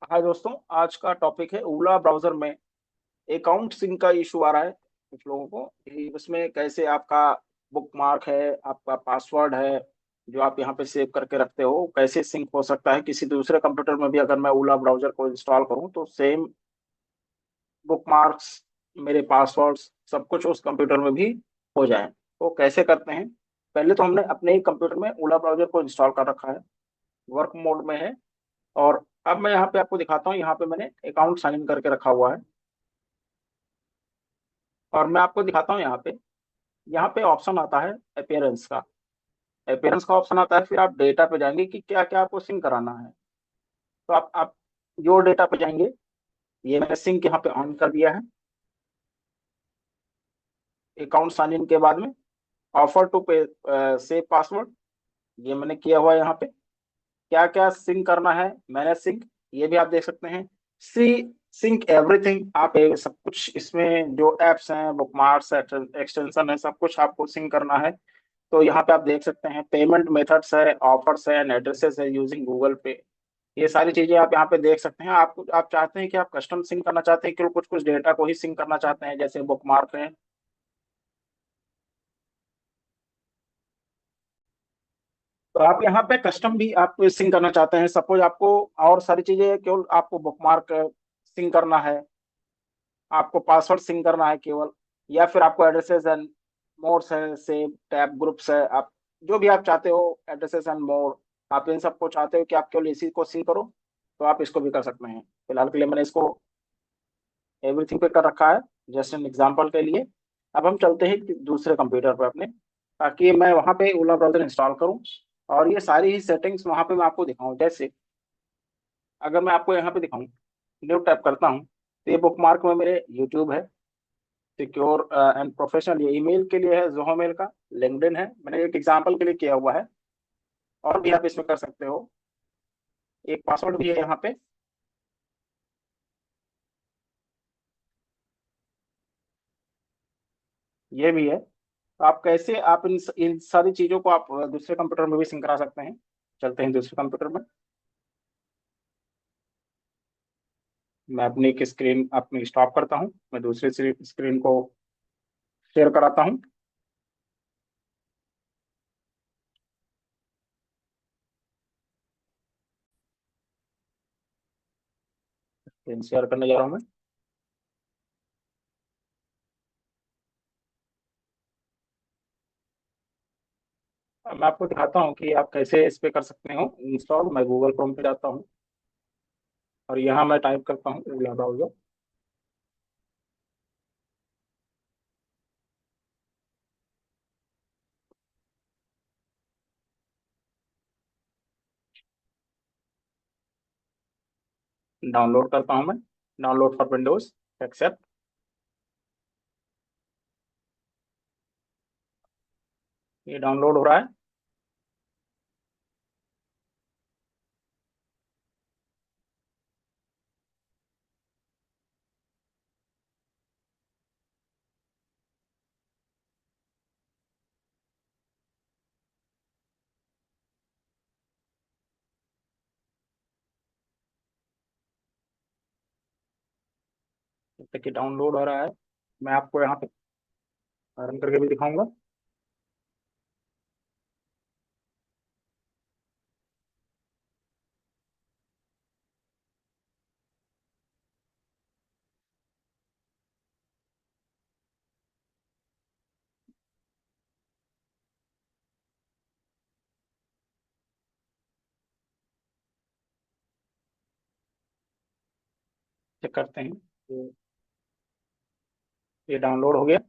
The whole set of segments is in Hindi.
हाय दोस्तों। आज का टॉपिक है ओला ब्राउजर में अकाउंट सिंक का इशू आ रहा है कुछ लोगों को। उसमें कैसे आपका बुकमार्क है, आपका पासवर्ड है जो आप यहाँ पे सेव करके रखते हो, कैसे सिंक हो सकता है किसी दूसरे कंप्यूटर में भी। अगर मैं ओला ब्राउजर को इंस्टॉल करूँ तो सेम बुकमार्क्स, मेरे पासवर्ड्स, सब कुछ उस कंप्यूटर में भी हो जाए। तो कैसे करते हैं? पहले तो हमने अपने ही कंप्यूटर में ओला ब्राउजर को इंस्टॉल कर रखा है, वर्क मोड में है। और अब मैं यहाँ पे आपको दिखाता हूँ। यहाँ पे मैंने अकाउंट साइन इन करके रखा हुआ है और मैं आपको दिखाता हूँ। यहाँ पे ऑप्शन आता है अपियरेंस का। अपियरेंस का ऑप्शन आता है, फिर आप डेटा पे जाएंगे कि क्या क्या आपको सिंक कराना है। तो आप योर डेटा पे जाएंगे। ये मैंने सिंक यहाँ पे ऑन कर दिया है। अकाउंट साइन इन के बाद में ऑफर टू पे सेव पासवर्ड, ये मैंने किया हुआ है। यहाँ पे क्या क्या सिंक करना है मैंने सिंक, ये भी आप देख सकते हैं। सी सिंक एवरीथिंग, आप सब कुछ इसमें जो एप्स हैं, बुकमार्क्स, एक्सटेंशन है, सब कुछ आपको सिंक करना है। तो यहाँ पे आप देख सकते हैं पेमेंट मेथड्स है, ऑफर्स है, एड्रेसेस है यूजिंग गूगल पे। ये सारी चीजें आप यहाँ पे देख सकते हैं। आप चाहते हैं कि आप कस्टम सिंक करना चाहते हैं कि कुछ कुछ डेटा को ही सिंक करना चाहते हैं, जैसे बुकमार्क है। तो आप यहाँ पे कस्टम भी आप सिंक करना चाहते हैं। सपोज आपको और सारी चीजें, केवल आपको बुकमार्क सिंक करना है, आपको पासवर्ड सिंक करना है केवल, या फिर आपको एड्रेसेस एंड मोड्स है, सेव टैब ग्रुप्स है, आप जो भी आप चाहते हो, एड्रेसेस एंड मोड, आप इन सबको चाहते हो कि आप केवल इसी को सिंक करो, तो आप इसको भी कर सकते हैं। फिलहाल के लिए मैंने इसको एवरीथिंग पे कर रखा है, जस्ट एन एग्जांपल के लिए। अब हम चलते हैं कि दूसरे कंप्यूटर पर अपने, ताकि मैं वहां पे ओला ब्राउजर इंस्टॉल करूं और ये सारी ही सेटिंग्स वहां पे मैं आपको दिखाऊं। जैसे अगर मैं आपको यहाँ पे दिखाऊं, न्यू टैप करता हूँ, तो ये बुकमार्क में मेरे यूट्यूब है, सिक्योर एंड प्रोफेशनल, ये ईमेल के लिए है, जोहो मेल का, लिंक्डइन है, मैंने एक एग्जांपल के लिए किया हुआ है। और भी आप इसमें कर सकते हो। एक पासवर्ड भी है यहाँ पे, ये भी है। तो आप कैसे आप इन सारी चीजों को आप दूसरे कंप्यूटर में भी सिंक करा सकते हैं। चलते हैं दूसरे कंप्यूटर में। मैं अपनी एक स्क्रीन अपनी स्टॉप करता हूँ, मैं दूसरी स्क्रीन को शेयर कराता हूँ। स्क्रीन शेयर करने जा रहा हूँ मैं। अब मैं आपको दिखाता हूँ कि आप कैसे इस पे कर सकते हो इंस्टॉल। मैं गूगल क्रोम पे जाता हूँ और यहाँ मैं टाइप करता हूँ ओला ब्राउजर। डाउनलोड करता हूँ मैं, डाउनलोड फॉर विंडोज, एक्सेप्ट। ये डाउनलोड हो रहा है। जब तक कि डाउनलोड हो रहा है, मैं आपको यहाँ पे रन करके भी दिखाऊंगा। चेक करते हैं। ये डाउनलोड हो गया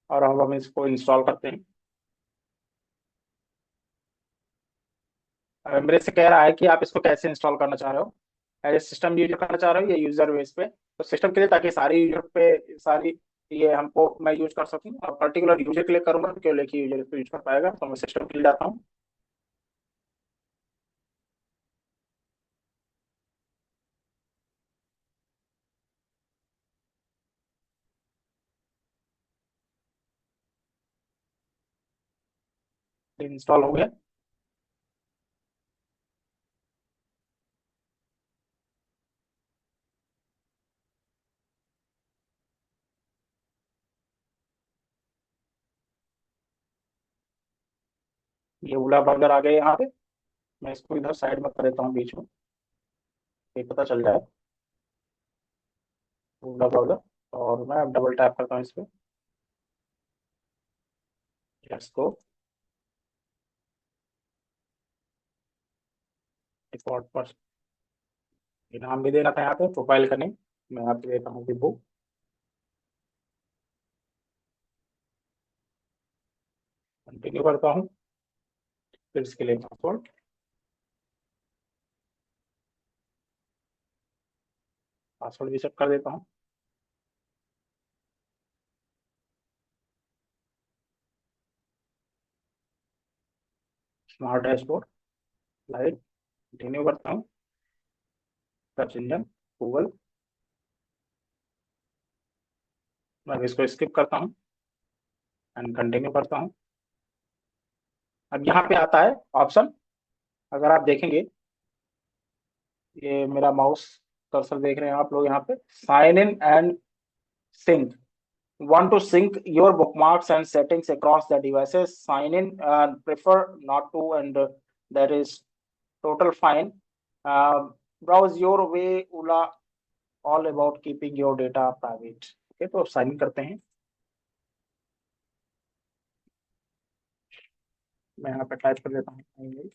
और अब हम इसको इंस्टॉल करते हैं। मेरे से कह रहा है कि आप इसको कैसे इंस्टॉल करना चाह रहे हो, एज सिस्टम यूजर करना चाह रहे हो या यूजर बेस पे। तो सिस्टम के लिए, ताकि सारी यूजर पे सारी ये हमको मैं यूज कर सकूं, और पर्टिकुलर यूजर के लिए करूंगा तो केवल एक ही यूजर इसको यूज कर पाएगा। तो मैं सिस्टम के लिए जाता हूँ। इंस्टॉल हो गया। ये ओला ब्राउजर आ गया यहाँ पे। मैं इसको इधर साइड में कर देता हूँ बीच में, ये पता चल जाए ओला ब्राउजर। और मैं अब डबल टैप करता हूँ इस पे, इसको डिफॉल्ट पर ये नाम भी देना था यहाँ पे, प्रोफाइल का नेम मैं यहाँ पे देता हूँ विभू। कंटिन्यू करता हूँ, फिर इसके लिए पासवर्ड, पासवर्ड भी सेट कर देता हूँ। स्मार्ट डैशबोर्ड, लाइट, कंटिन्यू करता हूँ। सर्च इंजन, गूगल, मैं इसको स्किप करता हूँ एंड कंटिन्यू करता हूँ। अब यहाँ पे आता है ऑप्शन, अगर आप देखेंगे, ये मेरा माउस कर्सर देख रहे हैं आप लोग यहाँ पे, sign in and sync. Want to sync your bookmarks and settings across the devices? Sign in and prefer not to, and that is total fine. Browse your way, Ula, all about keeping your data private. Okay, तो साइन इन करते हैं। मैं यहाँ पे टाइप कर देता हूँ,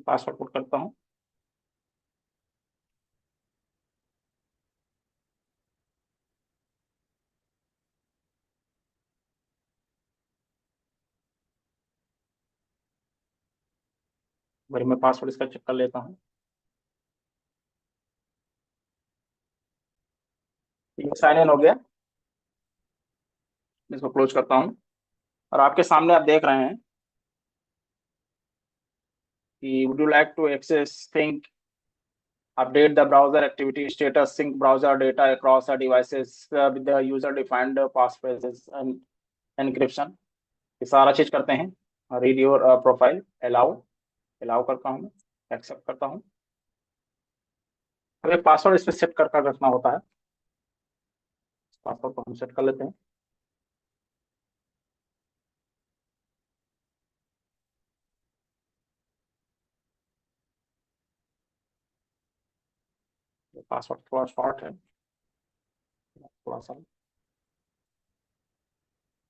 पासवर्ड पुट करता हूँ। वही मैं पासवर्ड इसका चेक कर लेता हूँ। ये साइन इन हो गया, इसको क्लोज करता हूँ। और आपके सामने आप देख रहे हैं कि would you like to access think update the browser activity status, sync browser data across the devices with the user defined passphrases and encryption, ये सारा चीज करते हैं। Read your profile, allow, allow करता हूँ, एक्सेप्ट करता हूँ। अब एक पासवर्ड इस पे सेट कर रखना होता है, पासवर्ड को हम सेट कर लेते हैं। पासवर्ड थोड़ा शॉर्ट है, थोड़ा सा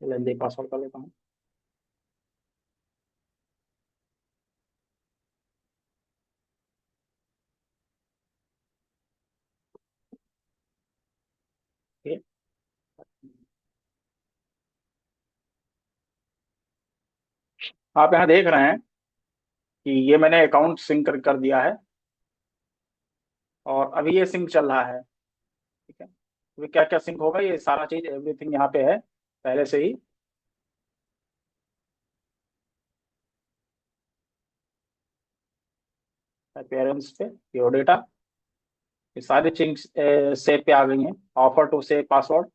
लेंदी पासवर्ड कर लेता हूँ। Okay? आप यहाँ देख रहे हैं कि ये मैंने अकाउंट सिंक कर दिया है और अभी ये सिंक चल रहा है। ठीक है, अभी क्या क्या सिंक होगा, ये सारा चीज एवरीथिंग यहाँ पे है पहले से ही। अपीयरेंस पे योर डेटा, ये सारी चीज सेव पे आ गई हैं। ऑफर टू सेव पासवर्ड,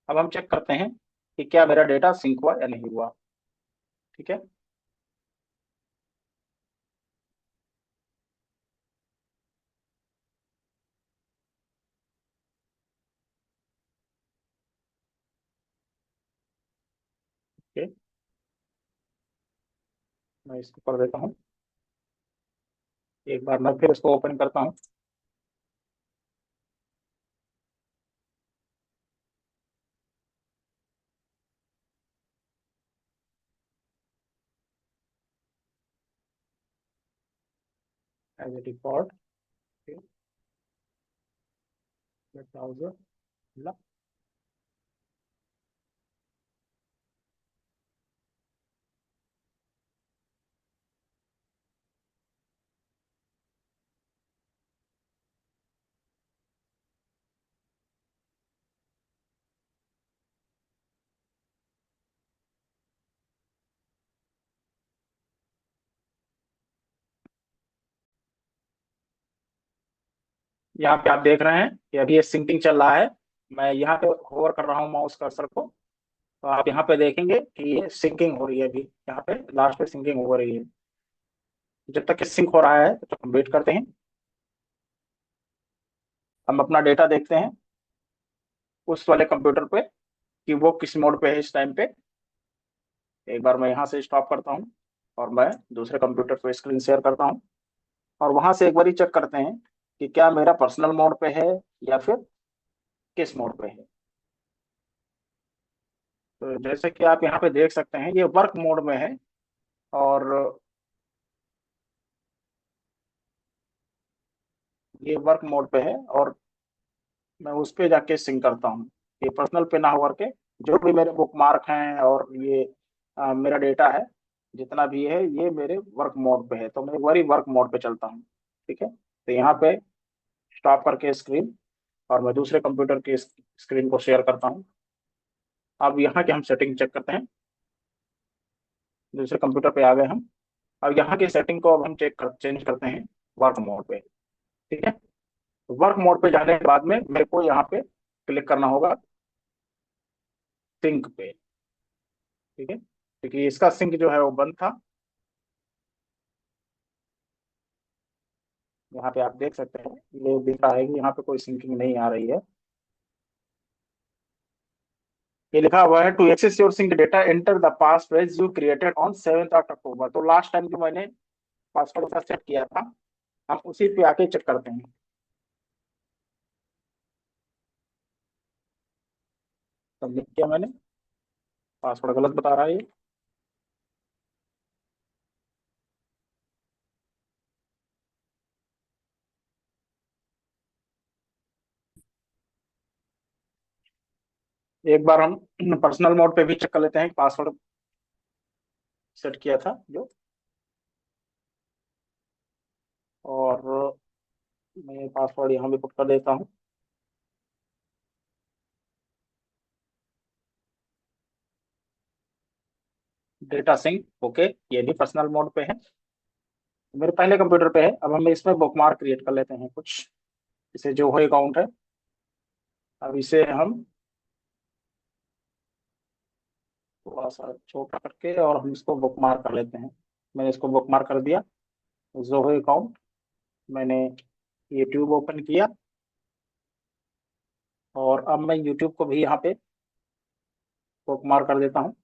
अब हम चेक करते हैं कि क्या मेरा डेटा सिंक हुआ या नहीं हुआ। ठीक है, ओके, मैं इसको कर देता हूँ। एक बार मैं फिर इसको ओपन करता हूँ। एज ए डिफॉल्ट ब्राउजर, यहाँ पे आप देख रहे हैं कि अभी ये सिंकिंग चल रहा है। मैं यहाँ पे होवर कर रहा हूँ माउस कर्सर को, तो आप यहाँ पे देखेंगे कि ये सिंकिंग हो रही है। अभी यहाँ पे लास्ट पे सिंकिंग हो रही है। जब तक ये सिंक हो रहा है तो हम वेट करते हैं। हम अपना डेटा देखते हैं उस वाले कंप्यूटर पे कि वो किस मोड पे है इस टाइम पे। एक बार मैं यहाँ से स्टॉप करता हूँ और मैं दूसरे कंप्यूटर पे स्क्रीन शेयर करता हूँ, और वहां से एक बार चेक करते हैं कि क्या मेरा पर्सनल मोड पे है या फिर किस मोड पे है। तो जैसे कि आप यहाँ पे देख सकते हैं ये वर्क मोड में है, और ये वर्क मोड पे है, और मैं उस पे जाके सिंक करता हूँ। ये पर्सनल पे ना होकर के जो भी मेरे बुक मार्क हैं और ये मेरा डेटा है जितना भी है ये मेरे वर्क मोड पे है, तो मैं वही वर्क मोड पे चलता हूँ। ठीक है, तो यहाँ पे स्टॉप करके स्क्रीन, और मैं दूसरे कंप्यूटर की स्क्रीन को शेयर करता हूँ। अब यहाँ की हम सेटिंग चेक करते हैं। दूसरे कंप्यूटर पे आ गए हम। अब यहाँ की सेटिंग को अब हम चेंज करते हैं वर्क मोड पे। ठीक है, वर्क मोड पे जाने के बाद में मेरे को यहाँ पे क्लिक करना होगा सिंक पे। ठीक है, क्योंकि इसका सिंक जो है वो बंद था। यहाँ पे आप देख सकते हैं ये दिख रहा है कि यहाँ पे कोई सिंकिंग नहीं आ रही है। ये लिखा हुआ है to access your sync data enter the password you created on 7 October. तो लास्ट टाइम जो मैंने पासवर्ड सेट किया था हम उसी पे आके चेक करते हैं। सबमिट किया मैंने, पासवर्ड गलत बता रहा है ये। एक बार हम पर्सनल मोड पे भी चेक कर लेते हैं पासवर्ड सेट किया था जो। और मैं पासवर्ड यहाँ भी पुट कर देता हूँ। डेटा सिंक ओके, ये भी पर्सनल मोड पे है, मेरे पहले कंप्यूटर पे है। अब हम इसमें बुकमार्क क्रिएट कर लेते हैं कुछ। इसे जो है अकाउंट है, अब इसे हम थोड़ा सा छोटा करके और हम इसको बुकमार्क कर लेते हैं। मैंने इसको बुकमार्क कर दिया। जोहो अकाउंट, मैंने यूट्यूब ओपन किया, और अब मैं यूट्यूब को भी यहाँ पे बुकमार्क कर देता हूँ।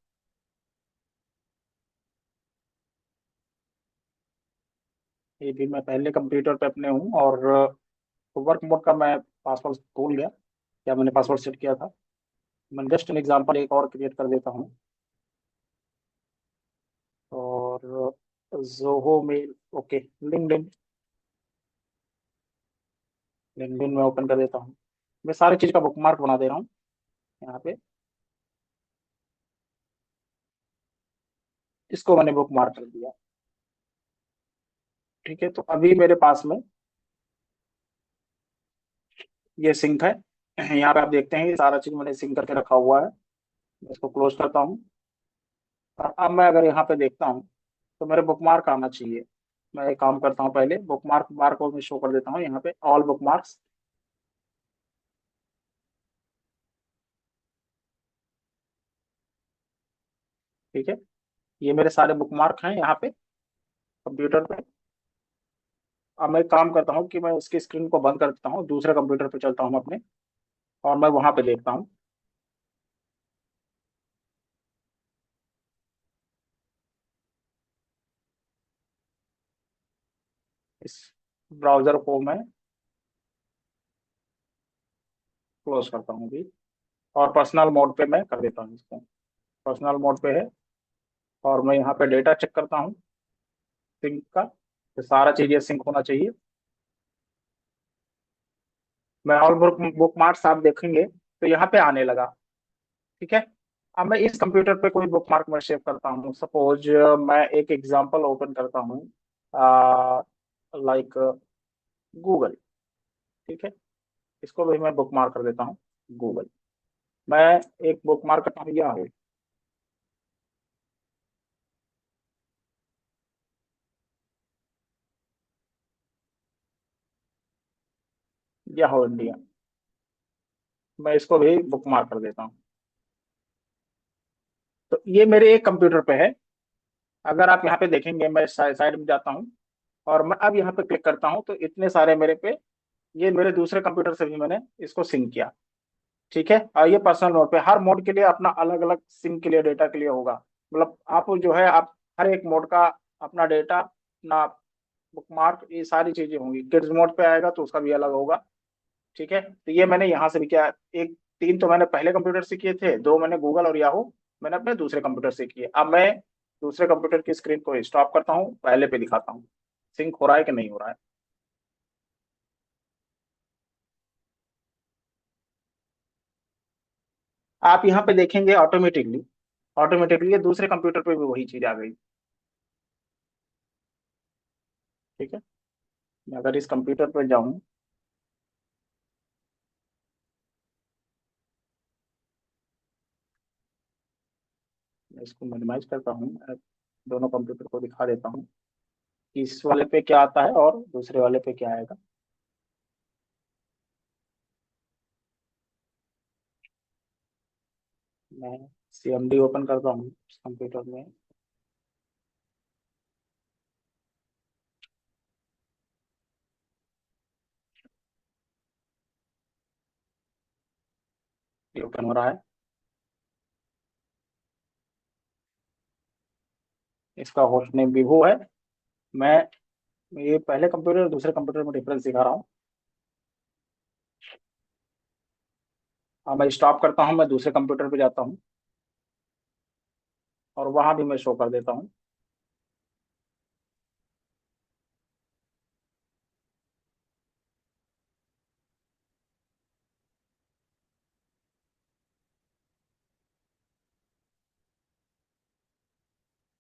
ये भी मैं पहले कंप्यूटर पे अपने हूँ, और वर्क मोड का मैं पासवर्ड भूल गया क्या मैंने पासवर्ड सेट किया था। मैं जस्ट एन एग्जांपल एक और क्रिएट कर देता हूँ। और Zoho mail okay, LinkedIn, LinkedIn में ओपन कर देता हूँ। मैं सारी चीज का बुकमार्क बना दे रहा हूँ यहाँ पे। इसको मैंने बुकमार्क कर दिया। ठीक है, तो अभी मेरे पास में ये सिंक है। यहाँ पे आप देखते हैं ये सारा चीज मैंने सिंक करके रखा हुआ है। मैं इसको क्लोज करता हूँ, और अब मैं अगर यहाँ पे देखता हूँ तो मेरे बुकमार्क आना चाहिए। मैं एक काम करता हूँ, पहले बुकमार्क बार को मैं शो कर देता हूँ यहाँ पे ऑल बुकमार्क्स। ठीक है, ये मेरे सारे बुकमार्क हैं यहाँ पे कंप्यूटर पे। अब मैं एक काम करता हूँ कि मैं इसकी स्क्रीन को बंद कर देता हूँ, दूसरे कंप्यूटर पे चलता हूँ अपने, और मैं वहां पे देखता हूँ। इस ब्राउजर को मैं क्लोज करता हूँ अभी, और पर्सनल मोड पे मैं कर देता हूँ इसको। पर्सनल मोड पे है, और मैं यहाँ पे डेटा चेक करता हूँ सिंक का, तो सारा चीजें सिंक होना चाहिए। मैं ऑल बुक मार्क्स आप देखेंगे तो यहाँ पे आने लगा। ठीक है, अब मैं इस कंप्यूटर पे कोई बुक मार्क मैं सेव करता हूँ। सपोज मैं एक एग्जांपल ओपन करता हूँ, लाइक गूगल। ठीक है, इसको भी मैं बुक मार्क कर देता हूँ गूगल। मैं एक बुक मार्क करता हूँ याहू। या हो इंडिया। मैं इसको भी बुक मार्क कर देता हूँ। तो ये मेरे एक कंप्यूटर पे है। अगर आप यहाँ पे देखेंगे, मैं साइड में जाता हूँ और मैं अब यहाँ पे क्लिक करता हूँ, तो इतने सारे मेरे पे, ये मेरे दूसरे कंप्यूटर से भी मैंने इसको सिंक किया। ठीक है। और ये पर्सनल मोड पे, हर मोड के लिए अपना अलग अलग सिम के लिए डेटा के लिए होगा। मतलब आप जो है, आप हर एक मोड का अपना डेटा, अपना बुकमार्क, ये सारी चीजें होंगी। किड्स मोड पे आएगा तो उसका भी अलग होगा। ठीक है। तो ये मैंने यहाँ से भी किया। एक तीन तो मैंने पहले कंप्यूटर से किए थे, दो मैंने गूगल और याहू मैंने अपने दूसरे कंप्यूटर से किए। अब मैं दूसरे कंप्यूटर की स्क्रीन को स्टॉप करता हूँ, पहले पे दिखाता हूँ सिंक हो रहा है कि नहीं हो रहा है। आप यहाँ पे देखेंगे ऑटोमेटिकली, ऑटोमेटिकली ये दूसरे कंप्यूटर पे भी वही चीज आ गई। ठीक है। मैं अगर इस कंप्यूटर पर जाऊं, मैं इसको मिनिमाइज करता हूँ, दोनों कंप्यूटर को दिखा देता हूँ कि इस वाले पे क्या आता है और दूसरे वाले पे क्या आएगा। मैं CMD ओपन करता हूँ इस कंप्यूटर में। ये ओपन हो रहा है। इसका होस्ट नेम विवो है। मैं ये पहले कंप्यूटर और दूसरे कंप्यूटर में डिफरेंस दिखा रहा हूँ। अब मैं स्टॉप करता हूँ, मैं दूसरे कंप्यूटर पे जाता हूँ और वहां भी मैं शो कर देता हूँ।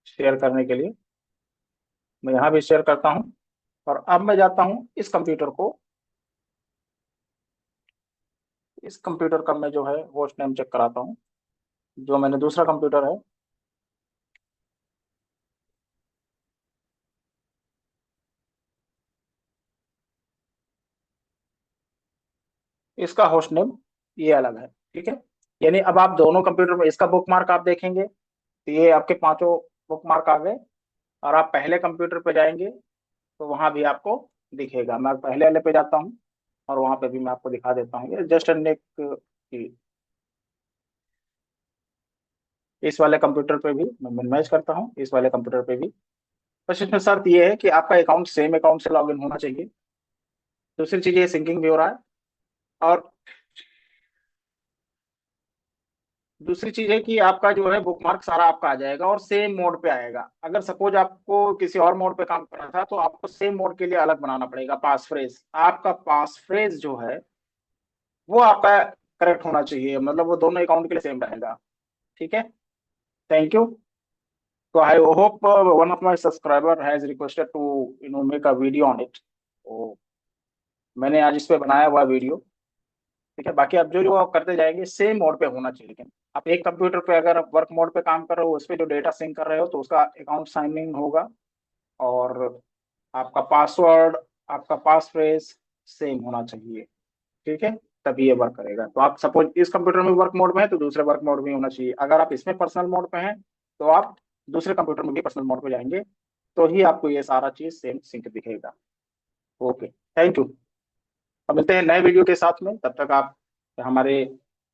शेयर करने के लिए मैं यहाँ भी शेयर करता हूँ। और अब मैं जाता हूँ इस कंप्यूटर को, इस कंप्यूटर का मैं जो है होस्ट नेम चेक कराता हूँ, जो मैंने दूसरा कंप्यूटर है। इसका होस्ट नेम ये अलग है। ठीक है। यानी अब आप दोनों कंप्यूटर में इसका बुकमार्क आप देखेंगे तो ये आपके पांचों बुकमार्क आ गए। और आप पहले कंप्यूटर पे जाएंगे तो वहां भी आपको दिखेगा। मैं पहले वाले पे जाता हूँ और वहां पे भी मैं आपको दिखा देता हूँ। ये जस्ट एन एक इस वाले कंप्यूटर पे भी मैं मिनिमाइज करता हूँ, इस वाले कंप्यूटर पे भी। बस इसमें शर्त ये है कि आपका अकाउंट सेम अकाउंट से लॉगिन होना चाहिए। दूसरी चीज, ये सिंकिंग भी हो रहा है। और दूसरी चीज है कि आपका जो है बुकमार्क सारा आपका आ जाएगा और सेम मोड पे आएगा। अगर सपोज आपको किसी और मोड पे काम करना था तो आपको सेम मोड के लिए अलग बनाना पड़ेगा पास फ्रेज। आपका पास फ्रेज जो है वो आपका करेक्ट होना चाहिए, मतलब वो दोनों अकाउंट के लिए सेम रहेगा। ठीक है। Thank you. तो I hope one of my subscriber has requested to make a video on it. तो मैंने आज इस पे बनाया हुआ वीडियो। ठीक है। बाकी आप जो जो आप करते जाएंगे सेम मोड पे होना चाहिए। लेकिन आप एक कंप्यूटर पे अगर आप वर्क मोड पे काम कर रहे हो, उस पे जो डेटा सिंक कर रहे हो, तो उसका अकाउंट साइन इन होगा। और आपका पासवर्ड, आपका पास फ्रेज सेम होना चाहिए। ठीक है। तभी ये वर्क करेगा। तो आप सपोज इस कंप्यूटर में वर्क मोड में है तो दूसरे वर्क मोड में होना चाहिए। अगर आप इसमें पर्सनल मोड पे हैं तो आप दूसरे कंप्यूटर में भी पर्सनल मोड पे जाएंगे, तो ही आपको ये सारा चीज सेम सिंक दिखेगा। ओके। Thank you. अब मिलते हैं नए वीडियो के साथ में। तब तक आप हमारे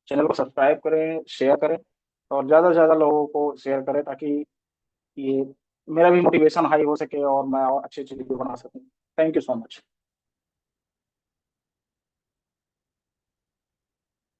चैनल को सब्सक्राइब करें, शेयर करें और ज़्यादा से ज़्यादा लोगों को शेयर करें, ताकि ये मेरा भी मोटिवेशन हाई हो सके और मैं और अच्छी अच्छी वीडियो बना सकूं। Thank you so much.